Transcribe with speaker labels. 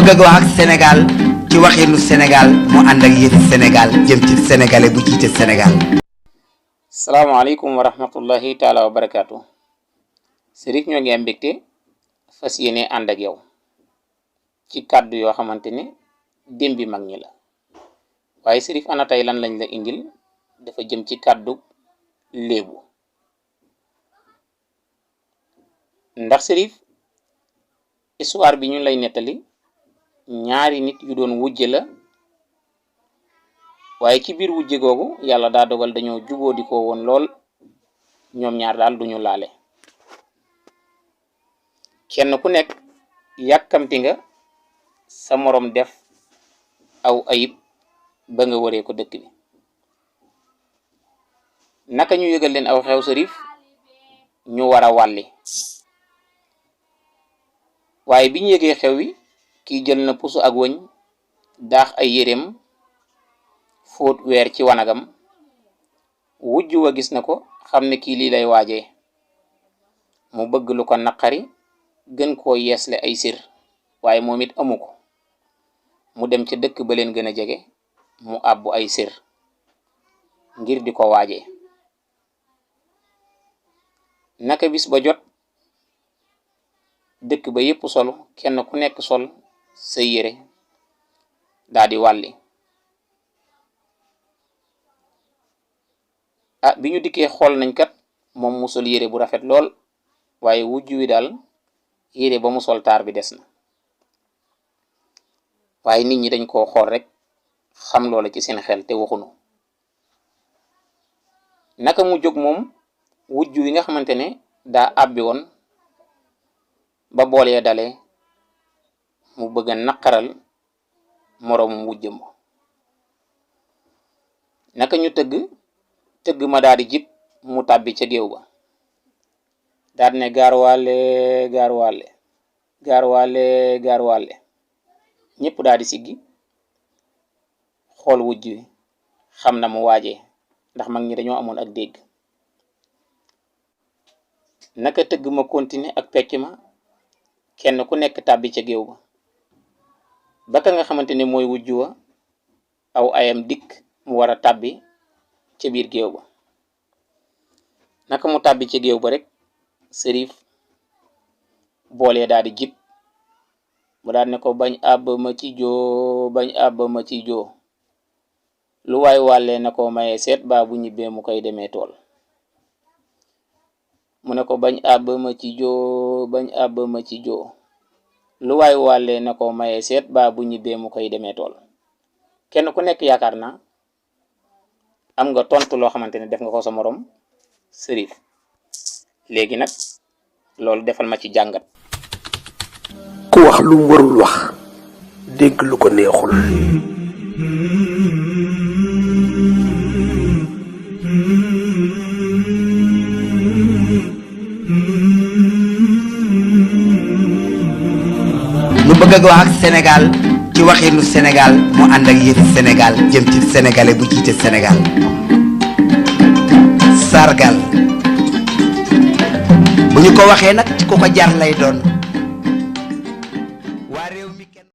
Speaker 1: bëgg a wax ak Sénégal ci waxinu Sénégal mu ànd ak yëfi Sénégal jëm ci sénégalais bu jiite Sénégal.
Speaker 2: salaamaaleykum wa rahmatullahi taala wa barakaatu. Cherif ñoo ngi am mbégte fas yéene ànd ak yow ci kàddu yoo xamante ne démbi mag ñi la waaye Cherif ana tey lan lañ la indil dafa jëm ci kàddu léebu ndax Cherif histoire bi ñu lay nettali ñaari nit yu doon wujje la waaye ci biir wujje googu yàlla daa dogal dañoo juboo di ko woon lool ñoom ñaar daal duñu laale kenn ku nekk yàkkamti nga sa morom def aw ayib ba nga waree ko dëkk bi naka ñu yëgal leen aw xew Cherif ñu war a wàlli waaye bi ñu yëgee xew wi kii jël na puso ak wëñ daax ay yéreem fóot weer ci wanagam wujj wa gis na ko xam ne kii lii lay waajee mu bëgg lu ko naqari gën koo yeesle ay sir waaye moom it amu ko mu dem ca dëkk ba leen gën a jege mu àbbu ay sir ngir di ko waajee naka bis ba jot dëkk ba yépp solu kenn ku nekk sol sa yére daa di wàlli bi ñu dikkee xool nañ kat moom mu sol yére bu rafet lool waaye wujj wi daal yére ba mu sol taar bi des na waaye nit ñi dañ koo xool rek xam loola ci seen xel te waxunu naka mu jóg moom wujj wi nga xamante ne daa àbbi woon ba boolee dale mu bëgg a naqaral moroomum wujjam naka ñu tëgg ma daal di jib mu tàbbi ca géew ba daal ne gaarwaale gaarwaale gaarwaale gaarwaale ñëpp daal di siggi xool wujj wi xam na mu waajee ndax mag ñi dañoo amoon ak dégg naka tëgg ma continuer ak pecc ma kenn ku nekk tàbbi ca géew ba ka nga xamante ne mooy wujj wa aw ayam dikk mu war a tàbbi ca biir géew ba naka mu tàbbi ca géew ba rek Cherif boolee daal di jib mu daal ne ko bañ àbb ma ci joo bañ àbb ma ci joo lu waay wàllee na ko mayee seet baa bu ñibbee mu koy demee tool mu ne ko bañ àbb ma ci joo bañ àbb ma ci joo lu waay wàllee na ko mayee seet baa bu ñibbee mu koy demee tool kenn ku nekk yaakaar naa am nga tontu loo xamante ne def nga ko sa morom Cherif léegi nag loolu defal ma ci jàngat.
Speaker 3: ku wax lu mu warul wax dégg lu ko neexul.
Speaker 1: lu bëgg a wax ak Sénégal ci waxinu Sénégal mu ànd ak yëfi Sénégal jëm ci sénégalais bu jiite Sénégal. sargal bu ñu ko waxee nag ku ko jar lay doon.